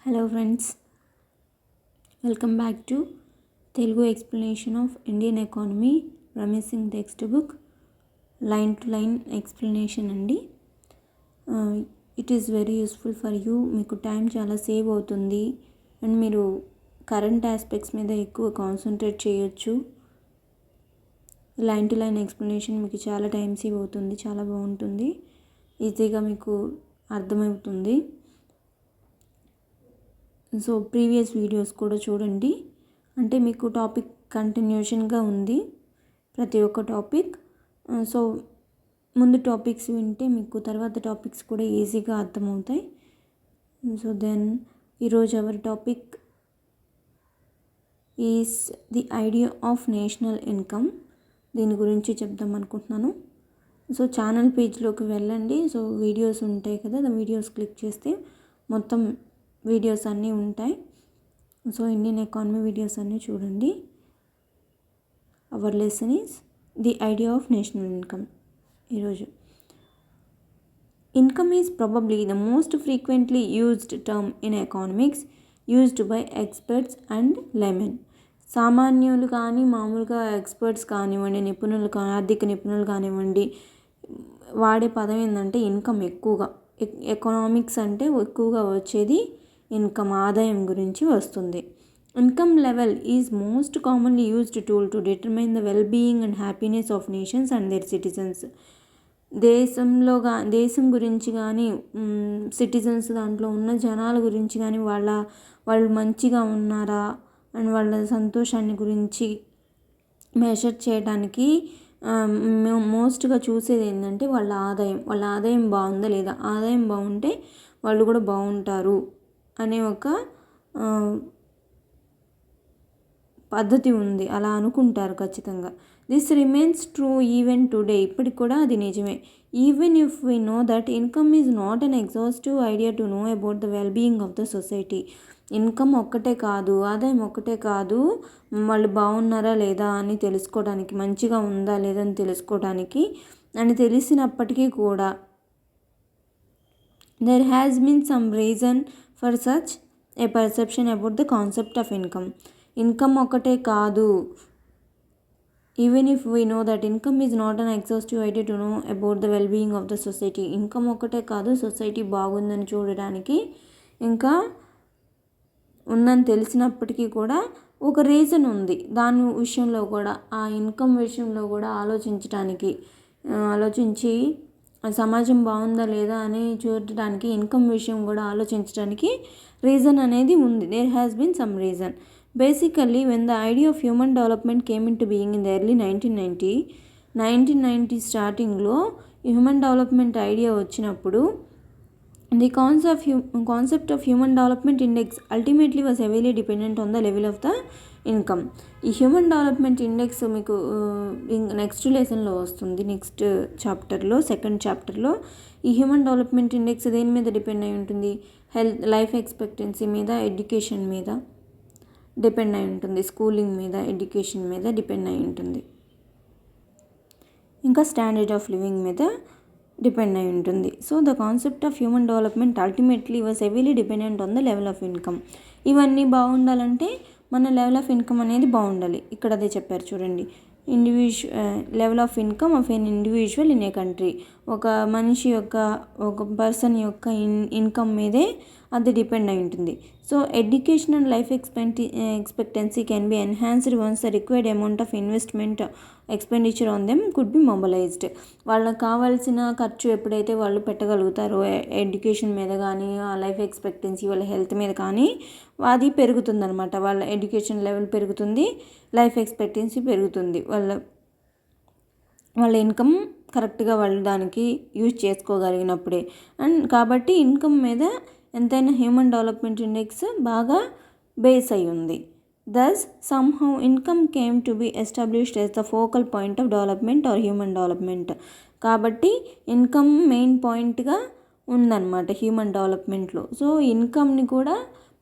Hello friends, welcome back to Telugu explanation of Indian economy promising textbook line to line explanation అండి. It is very useful for you. మీకు time చాలా save అవుతుంది and మీరు current aspects మీద ఎక్కువ concentrate చేయొచ్చు. Line to line explanation మీకు చాలా టైం సేవ్ అవుతుంది, చాలా బాగుంటుంది, ఈజీగా మీకు అర్థమవుతుంది. సో ప్రీవియస్ వీడియోస్ కూడా చూడండి, అంటే మీకు టాపిక్ కంటిన్యూషన్గా ఉంది ప్రతి ఒక్క టాపిక్. సో ముందు టాపిక్స్ వింటే మీకు తర్వాత టాపిక్స్ కూడా ఈజీగా అర్థమవుతాయి. సో దెన్ ఈరోజు our topic is the idea of national income. దీని గురించి చెప్దాం అనుకుంటున్నాను. సో ఛానల్ పేజ్లోకి వెళ్ళండి. సో వీడియోస్ ఉంటాయి కదా, వీడియోస్ క్లిక్ చేస్తే మొత్తం వీడియోస్ అన్నీ ఉంటాయి. సో ఇండియన్ ఎకానమీ వీడియోస్ అన్నీ చూడండి. Our lesson is the idea of national income. ఈరోజు income is probably the most frequently used term in economics, used by experts and laymen. సామాన్యులు కానీ మామూలుగా ఎక్స్పర్ట్స్ కానివ్వండి, నిపుణులు ఆర్థిక నిపుణులు కానివ్వండి, వాడే పదం ఏంటంటే ఇన్కమ్. ఎక్కువగా ఎకనామిక్స్ అంటే ఎక్కువగా వచ్చేది ఇన్కమ్, ఆదాయం గురించి వస్తుంది. Income level is most commonly used tool to determine the well being and happiness of nations and their citizens. దేశం గురించి కానీ, సిటిజన్స్ దాంట్లో ఉన్న జనాల గురించి కానీ, వాళ్ళు మంచిగా ఉన్నారా అండ్ వాళ్ళ సంతోషాన్ని గురించి మెజర్ చేయడానికి మోస్ట్గా చూసేది ఏంటంటే వాళ్ళ ఆదాయం బాగుందా లేదా. ఆదాయం బాగుంటే వాళ్ళు కూడా బాగుంటారు అనే ఒక పద్ధతి ఉంది, అలా అనుకుంటారు ఖచ్చితంగా. This remains true even today. ఇప్పటికి కూడా అది నిజమే. Even if we know that income is not an exhaustive idea to know about the well being of the society. Income ఒక్కటే కాదు, ఆదాయం ఒక్కటే కాదు, వాళ్ళు బాగున్నారా లేదా అని తెలుసుకోవడానికి, మంచిగా ఉందా లేదా అని తెలుసుకోవడానికి అని తెలిసినప్పటికీ కూడా there has been some reason for such a perception about the concept of income. Income ఒకటే కాదు, even if we know that income is not an exhaustive idea to know about the well being of the society. Income ఒకటే కాదు, society బాగుందని చూడడానికి ఇంకా ఉందని తెలిసినప్పటికీ కూడా ఒక రీజన్ ఉంది దాని విషయంలో కూడా, ఆ ఇన్కమ్ విషయంలో కూడా ఆలోచించి సమాజం బాగుందా లేదా అని చూడటానికి, ఇన్కమ్ విషయం కూడా ఆలోచించడానికి రీజన్ అనేది ఉంది. There has been some reason. Basically when the idea of human development came into being in the early 1990 స్టార్టింగ్లో హ్యూమన్ డెవలప్మెంట్ ఐడియా వచ్చినప్పుడు the concept of human development index ultimately was heavily dependent on the level of the income. ఈ human development index మీకు next లెసన్లో వస్తుంది, next చాప్టర్లో, second చాప్టర్లో. ఈ human development index దేని మీద డిపెండ్ అయి ఉంటుంది? లైఫ్ ఎక్స్పెక్టెన్సీ మీద, ఎడ్యుకేషన్ మీద డిపెండ్ అయి ఉంటుంది, స్కూలింగ్ మీద, ఎడ్యుకేషన్ మీద డిపెండ్ అయి ఉంటుంది, ఇంకా స్టాండర్డ్ ఆఫ్ లివింగ్ మీద డిపెండ్ అయి ఉంటుంది. So the concept of human development ultimately was heavily dependent on the level of income. ఇవన్నీ బాగుండాలంటే మన లెవెల్ ఆఫ్ ఇన్కమ్ అనేది బాగుండాలి. ఇక్కడ అదే చెప్పారు చూడండి, level of income of an individual in a country. ఒక మనిషి యొక్క, ఒక పర్సన్ యొక్క ఇన్కమ్ మీదే అది డిపెండ్ అయి ఉంటుంది. So education and life expectancy can be enhanced once the required amount of investment expenditure on them could be mobilised. వాళ్ళకి కావాల్సిన ఖర్చు ఎప్పుడైతే వాళ్ళు పెట్టగలుగుతారో ఎడ్యుకేషన్ మీద కానీ, లైఫ్ ఎక్స్పెక్టెన్సీ, వాళ్ళ హెల్త్ మీద కానీ, అది పెరుగుతుంది అనమాట. వాళ్ళ ఎడ్యుకేషన్ లెవెల్ పెరుగుతుంది, లైఫ్ ఎక్స్పెక్టెన్సీ పెరుగుతుంది, వాళ్ళ ఇన్కమ్ కరెక్ట్గా వాళ్ళు దానికి యూజ్ చేసుకోగలిగినప్పుడే. అండ్ కాబట్టి ఇన్కమ్ మీద ఎంతైనా హ్యూమన్ డెవలప్మెంట్ ఇండెక్స్ బాగా బేస్ అయి ఉంది. Thus somehow income came to be established as the focal point of development or human development. కాబట్టి ఇన్కమ్ మెయిన్ పాయింట్గా ఉందన్నమాట హ్యూమన్ డెవలప్మెంట్లో. సో ఇన్కమ్ని కూడా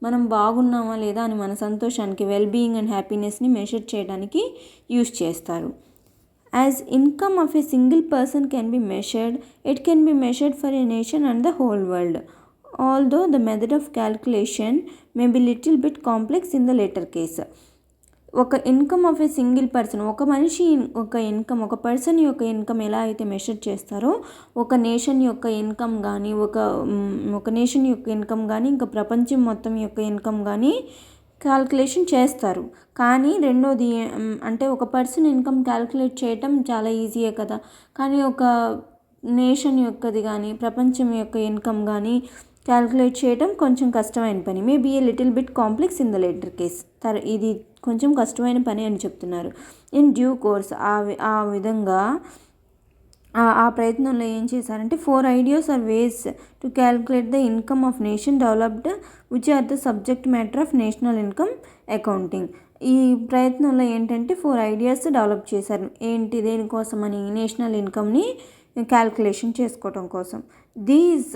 మనం బాగున్నామా లేదా అని మన సంతోషానికి, వెల్ బీయింగ్ అండ్ హ్యాపీనెస్ని మెజర్ చేయడానికి యూజ్ చేస్తారు. As income of a single person can be measured, it can be measured for a nation and the whole world. although the method of calculation may be little bit complex in the later case. ఒక income of a single person, ఒక మనిషి ఒక income, ఒక person యొక్క income ఎలా అయితే measure చేస్తారో ఒక నేషన్ యొక్క ఇన్కమ్ కానీ ఒక నేషన్ యొక్క ఇన్కమ్ కానీ ఇంకా ప్రపంచం మొత్తం యొక్క ఇన్కమ్ కానీ క్యాల్కులేషన్ చేస్తారు. కానీ రెండోది అంటే ఒక పర్సన్ ఇన్కమ్ క్యాల్కులేట్ చేయటం చాలా ఈజీయే కదా, కానీ ఒక నేషన్ యొక్కది కానీ ప్రపంచం యొక్క ఇన్కమ్ కానీ క్యాల్కులేట్ చేయడం కొంచెం కష్టమైన పని. Maybe a little bit complex in the later case. ఇది కొంచెం కష్టమైన పని అని చెప్తున్నారు. ఇన్ డ్యూ కోర్స్ ఆ విధంగా ఆ ప్రయత్నంలో ఏం చేశారంటే 4 ideas are ways to calculate the income of nation developed which are the subject matter of national income accounting. ఈ ప్రయత్నంలో ఏంటంటే 4 ideas డెవలప్ చేశారు. ఏంటి దేనికోసమని? నేషనల్ ఇన్కమ్ని క్యాల్కులేషన్ చేసుకోవటం కోసం. These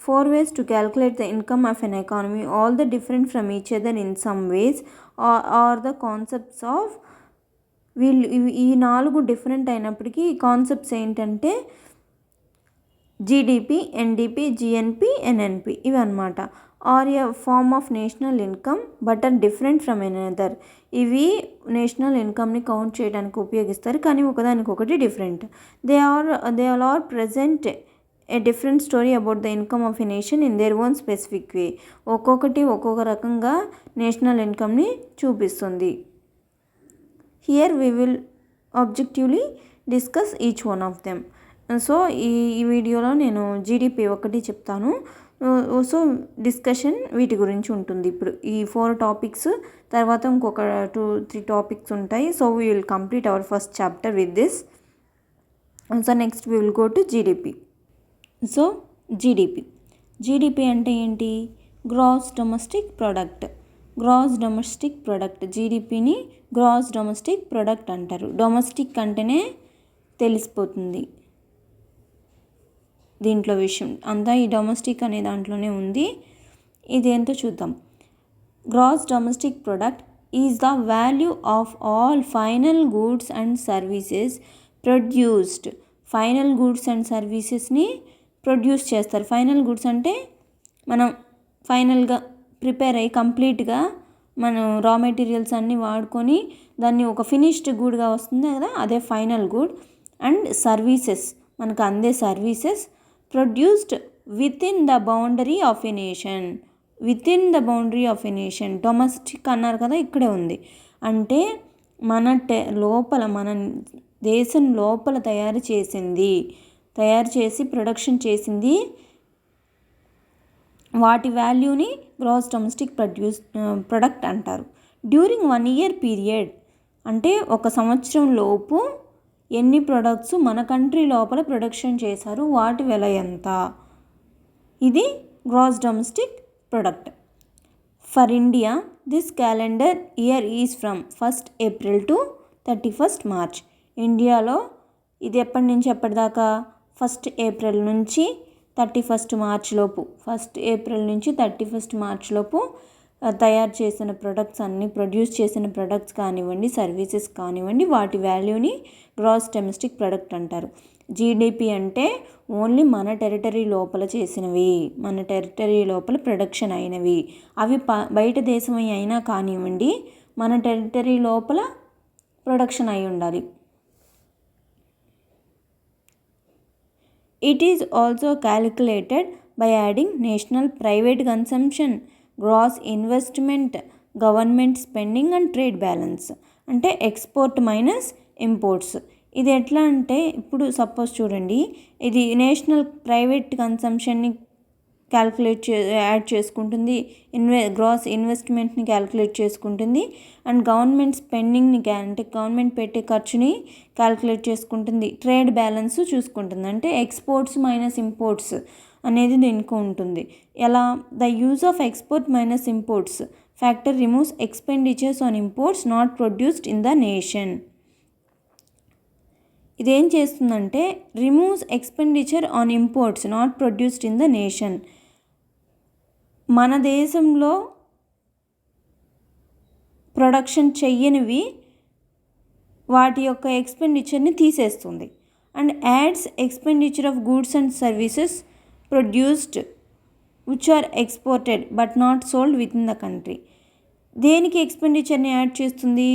4 ways to calculate the income of an economy, all the different from each other in some ways, are the concepts of ఈ 4 different అయినప్పటికీ concepts ఏంటంటే జీడిపి, ఎన్డిపి, జిఎన్పి, ఎన్ఎన్పి ఇవి అనమాట. Are a form of national income but are different from another. ఇవి national ఇన్కమ్ని count చేయడానికి ఉపయోగిస్తారు, కానీ ఒకదానికొకటి different. They are present a different story about the income of a nation in their own specific way. ఒక్కొక్కటి ఒక్కొక్క రకంగా national ఇన్కమ్ని చూపిస్తుంది. Here we will objectively discuss each one of them. So ఈ వీడియోలో నేను జీడిపి ఒకటి చెప్తాను. సో డిస్కషన్ వీటి గురించి ఉంటుంది. ఇప్పుడు ఈ 4 టాపిక్స్ తర్వాత ఇంకొక 2-3 టాపిక్స్ ఉంటాయి. So we will complete our first chapter with this. So next we will go to GDP. So GDP అంటే ఏంటి? Gross domestic product. జీడిపిని గ్రాస్ డొమెస్టిక్ ప్రొడక్ట్ అంటారు. డొమెస్టిక్ అంటేనే తెలిసిపోతుంది దీంట్లో విషయం అంతా. ఈ డొమెస్టిక్ అనే దాంట్లోనే ఉంది. ఇదేంటో చూద్దాం. Gross domestic product is the value of all final goods and services produced. Final goods and సర్వీసెస్ని ప్రొడ్యూస్ చేస్తారు. ఫైనల్ గుడ్స్ అంటే మనం ఫైనల్గా ప్రిపేర్ అయ్యి కంప్లీట్గా మనం రా మెటీరియల్స్ అన్నీ వాడుకొని దాన్ని ఒక ఫినిష్డ్ గూడ్గా వస్తుంది కదా, అదే ఫైనల్ గుడ్. అండ్ సర్వీసెస్ మనకు అందే services produced within the boundary of a nation. Domestic అన్నారు కదా, ఇక్కడే ఉంది. అంటే మన దేశం లోపల తయారు చేసి ప్రొడక్షన్ చేసింది వాటి వాల్యూని గ్రాస్ డొమెస్టిక్ ప్రొడక్ట్ అంటారు. డ్యూరింగ్ 1 year పీరియడ్ అంటే 1 సంవత్సరం లోపు ఎన్ని ప్రొడక్ట్స్ మన కంట్రీ లోపల ప్రొడక్షన్ చేశారు, వాటి వెల ఎంత, ఇది gross domestic product. For India this calendar year is from 1st April to 31st March. ఇండియాలో ఇది ఎప్పటి నుంచి ఎప్పటిదాకా? 1st April నుంచి 31st March లోపు. 1st April నుంచి 31st March లోపు తయారు చేసిన ప్రొడక్ట్స్ అన్నీ, ప్రొడ్యూస్ చేసిన ప్రొడక్ట్స్ కానివ్వండి, సర్వీసెస్ కానివ్వండి, వాటి వాల్యూని గ్రాస్ డొమెస్టిక్ ప్రొడక్ట్ అంటారు. జీడిపి అంటే ఓన్లీ మన టెరిటరీ లోపల చేసినవి, మన టెరిటరీ లోపల ప్రొడక్షన్ అయినవి. అవి బయట దేశం అయినా కానివ్వండి, మన టెరిటరీ లోపల ప్రొడక్షన్ అయి ఉండాలి. It is also calculated by adding national private consumption, gross investment, government spending and trade balance. అంటే ఎక్స్పోర్ట్ మైనస్ ఇంపోర్ట్స్. ఇది ఎట్లా అంటే ఇప్పుడు సపోజ్ చూడండి, ఇది నేషనల్ ప్రైవేట్ కన్సంప్షన్ని యాడ్ చేసుకుంటుంది, గ్రాస్ ఇన్వెస్ట్మెంట్ని క్యాల్కులేట్ చేసుకుంటుంది, అండ్ గవర్నమెంట్ స్పెండింగ్ని అంటే గవర్నమెంట్ పెట్టే ఖర్చుని క్యాల్కులేట్ చేసుకుంటుంది, ట్రేడ్ బ్యాలెన్స్ చూసుకుంటుంది. అంటే ఎక్స్పోర్ట్స్ మైనస్ ఇంపోర్ట్స్ అనేది దీనికి ఉంటుంది. ఎలా? The use of export minus imports factor removes expenditures on imports not produced in the nation. ఇదేం చేస్తుందంటే removes expenditure on imports not produced in the nation. మన దేశంలో ప్రొడక్షన్ చెయ్యనివి వాటి యొక్క ఎక్స్పెండిచర్ని తీసేస్తుంది. And adds expenditure of goods and services produced which are exported but not sold within the country. దేనికి ఎక్స్పెండిచర్ని యాడ్ చేస్తుంది?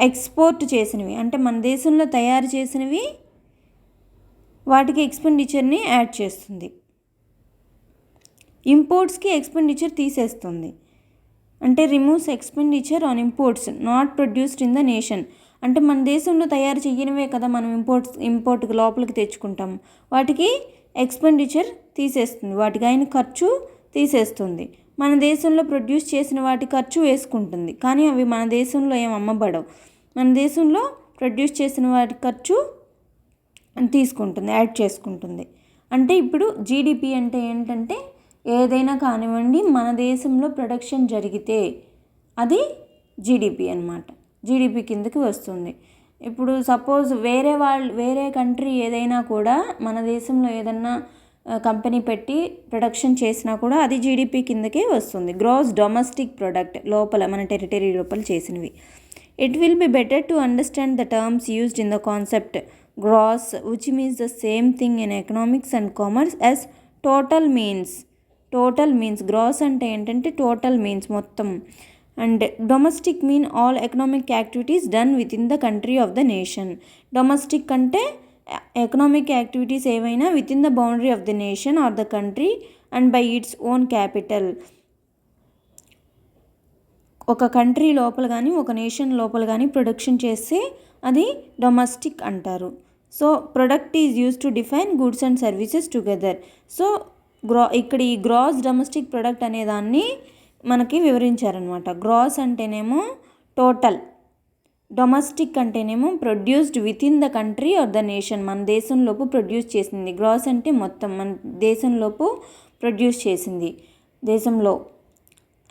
ఎక్స్పోర్ట్ చేసినవి, అంటే మన దేశంలో తయారు చేసినవి వాటికి ఎక్స్పెండిచర్ని యాడ్ చేస్తుంది. ఇంపోర్ట్స్కి ఎక్స్పెండిచర్ తీసేస్తుంది. అంటే removes expenditure on imports not produced in the nation. అంటే మన దేశంలో తయారు చేయనివే కదా మనం ఇంపోర్ట్కి లోపలికి తెచ్చుకుంటాం, వాటికి ఎక్స్పెండిచర్ తీసేస్తుంది, వాటికి అయిన ఖర్చు తీసేస్తుంది. మన దేశంలో ప్రొడ్యూస్ చేసిన వాటి ఖర్చు వేసుకుంటుంది, కానీ అవి మన దేశంలో ఏం అమ్మబడవు. మన దేశంలో ప్రొడ్యూస్ చేసిన వాటి ఖర్చు తీసుకుంటుంది, యాడ్ చేసుకుంటుంది. అంటే ఇప్పుడు జీడిపి అంటే ఏంటంటే ఏదైనా కానివ్వండి మన దేశంలో ప్రొడక్షన్ జరిగితే అది జీడిపి అన్నమాట, జీడిపి కిందకి వస్తుంది. ఇప్పుడు సపోజ్ వేరే కంట్రీ ఏదైనా కూడా మన దేశంలో ఏదన్నా కంపెనీ పెట్టి ప్రొడక్షన్ చేసినా కూడా అది జీడిపి కిందకే వస్తుంది. గ్రాస్ డొమెస్టిక్ ప్రొడక్ట్ లోపల మన టెరిటరీ లోపల చేసినవి. It will be better to understand the terms used in the concept gross which means the same thing in economics and commerce as total means. Total means gross అంటే ఏంటంటే total means మొత్తం, and domestic mean all economic activities done within the country of the nation. Domestic అంటే economic activities ఏవైనా within the boundary of the nation or the country and by its own capital. ఒక country లోపల కానీ ఒక nation లోపల కానీ production చేస్తే అది డొమెస్టిక్ అంటారు. So product is use to define goods and services together. So ఇక్కడ ఈ గ్రాస్ డొమెస్టిక్ ప్రొడక్ట్ అనే దాన్ని మనకి వివరించారనమాట. గ్రాస్ అంటేనేమో టోటల్, డొమెస్టిక్ అంటేనేమో produced within the country or the nation, మన దేశంలోపు ప్రొడ్యూస్ చేసింది. గ్రాస్ అంటే మొత్తం మన దేశంలోపు ప్రొడ్యూస్ చేసింది, దేశంలో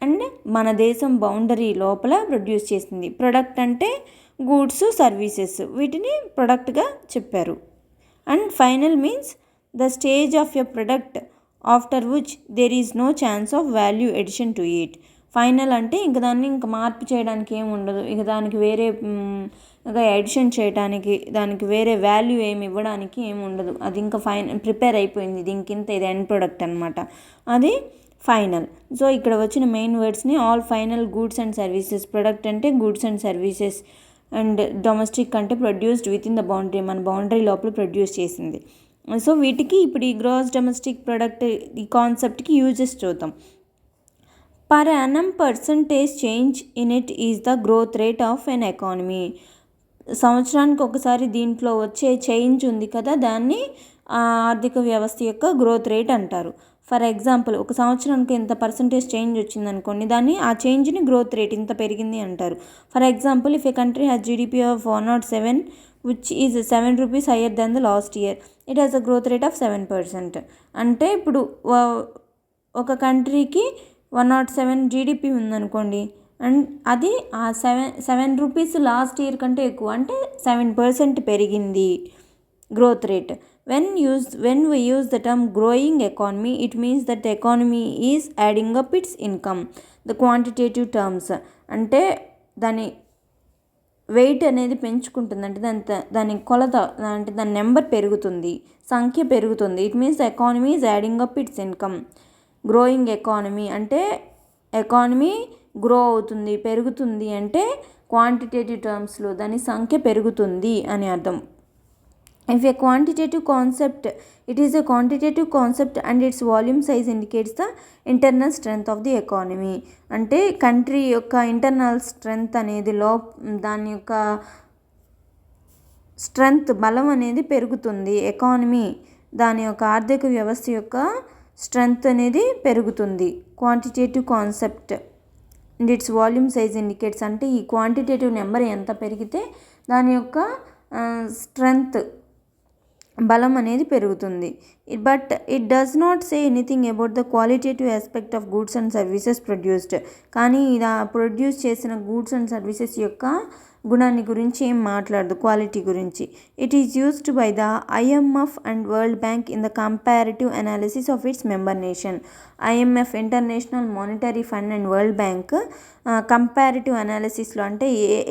అండ్ మన దేశం బౌండరీ లోపల ప్రొడ్యూస్ చేసింది. ప్రొడక్ట్ అంటే గూడ్స్ సర్వీసెస్, వీటిని ప్రొడక్ట్గా చెప్పారు. And final means the stage of a product after which there is no chance of value addition to it. Final అంటే ఇంక దాన్ని ఇంకా మార్పు చేయడానికి ఏమి ఉండదు, ఇక దానికి వేరే ఎడిషన్ చేయడానికి, దానికి వేరే వాల్యూ ఏమి ఇవ్వడానికి ఏమి ఉండదు. అది ఇంకా ప్రిపేర్ అయిపోయింది, దీనికి ఇంత ఇది ఎండ్ ప్రొడక్ట్ అనమాట, అది ఫైనల్. సో ఇక్కడ వచ్చిన మెయిన్ వర్డ్స్ని all final goods and services. Product అంటే goods and services, and domestic అంటే produced within the boundary, మన బౌండరీ లోపల ప్రొడ్యూస్ చేసింది. సో వీటికి ఇప్పుడు ఈ గ్రాస్ డొమెస్టిక్ ప్రొడక్ట్ ఈ కాన్సెప్ట్కి యూజెస్ చూద్దాం. Per annum percentage change in it is the growth rate of an economy. సంవత్సరానికి ఒకసారి దీంట్లో వచ్చే చేంజ్ ఉంది కదా, దాన్ని ఆర్థిక వ్యవస్థ యొక్క గ్రోత్ రేట్ అంటారు. ఫర్ ఎగ్జాంపుల్ ఒక సంవత్సరానికి ఇంత పర్సంటేజ్ చేంజ్ వచ్చింది అనుకోండి, దాన్ని ఆ చేంజ్ని గ్రోత్ రేట్ ఇంత పెరిగింది అంటారు. For example if A country has GDP of 107 which is 7 rupees higher than the last year, it has a growth rate of 7%. అంటే ఇప్పుడు ఒక కంట్రీకి 107 జీడిపి ఉందనుకోండి, అండ్ అది ఆ 7 రూపీస్ లాస్ట్ ఇయర్ కంటే ఎక్కువ, అంటే 7% పెరిగింది growth rate. when we use the term growing economy, it means that the economy is adding up its income. the quantitative terms అంటే దాని వెయిట్ అనేది పెంచుకుంటుంది, అంటే దాని కొలత, అంటే దాని నెంబర్ పెరుగుతుంది, సంఖ్య పెరుగుతుంది. It means the economy is adding up it's income. Growing economy అంటే ఎకానమీ గ్రో అవుతుంది, పెరుగుతుంది, అంటే క్వాంటిటేటివ్ టర్మ్స్లో దాని సంఖ్య పెరుగుతుంది అని అర్థం. If a quantitative concept, it is a quantitative concept and its volume size indicates the internal strength of the economy. అంటే కంట్రీ యొక్క ఇంటర్నల్ స్ట్రెంగ్త్ అనేది దాని యొక్క స్ట్రెంగ్త్, బలం అనేది పెరుగుతుంది. ఎకానమీ దాని యొక్క ఆర్థిక వ్యవస్థ యొక్క స్ట్రెంగ్త్ అనేది పెరుగుతుంది. Quantitative concept and it's volume size indicates, అంటే ఈ క్వాంటిటేటివ్ నెంబర్ ఎంత పెరిగితే దాని యొక్క స్ట్రెంగ్త్, బలం అనేది పెరుగుతుంది. But it does not say anything about the qualitative aspect of goods and services produced. కానీ ఇది ప్రొడ్యూస్ చేసిన గూడ్స్ అండ్ సర్వీసెస్ యొక్క గుణాన్ని గురించి ఏం మాట్లాడదు, క్వాలిటీ గురించి. It is used by the IMF and world bank in the comparative analysis of its member nation. IMF international monetary fund and world bank comparative అనాలిసిస్లో, అంటే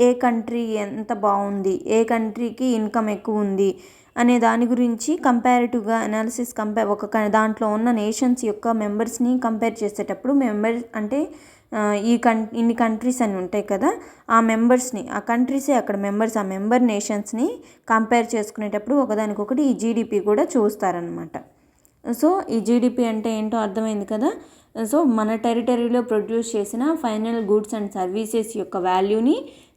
ఏ కంట్రీ ఎంత బాగుంది, ఏ కంట్రీకి ఇన్కమ్ ఎక్కువ ఉంది అనే దాని గురించి కంపారిటివ్గా అనాలిసిస్ దాంట్లో ఉన్న నేషన్స్ యొక్క మెంబర్స్ని కంపేర్ చేసేటప్పుడు మెంబర్స్ అంటే ఇన్ని కంట్రీస్ అని ఉంటాయి కదా, ఆ మెంబర్స్ని, ఆ కంట్రీసే అక్కడ మెంబర్స్, ఆ మెంబర్ నేషన్స్ని కంపేర్ చేసుకునేటప్పుడు ఒకదానికొకటి ఈ జీడిపి కూడా చూస్తారనమాట. సో ఈ జీడిపి అంటే ఏంటో అర్థమైంది కదా. సో మన టెరిటరీలో ప్రొడ్యూస్ చేసిన ఫైనల్ గూడ్స్ అండ్ సర్వీసెస్ యొక్క వాల్యూని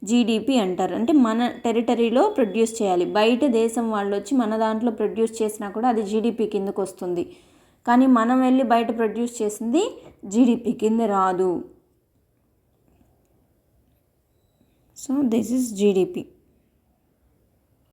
జీడిపి అంటారు. అంటే మన టెరిటరీలో ప్రొడ్యూస్ చేయాలి, బయట దేశం వాళ్ళు వచ్చి మన దాంట్లో ప్రొడ్యూస్ చేసినా కూడా అది జీడిపి కిందకు వస్తుంది, కానీ మనం వెళ్ళి బయట ప్రొడ్యూస్ చేసింది జీడిపి కింద రాదు. So this is GDP.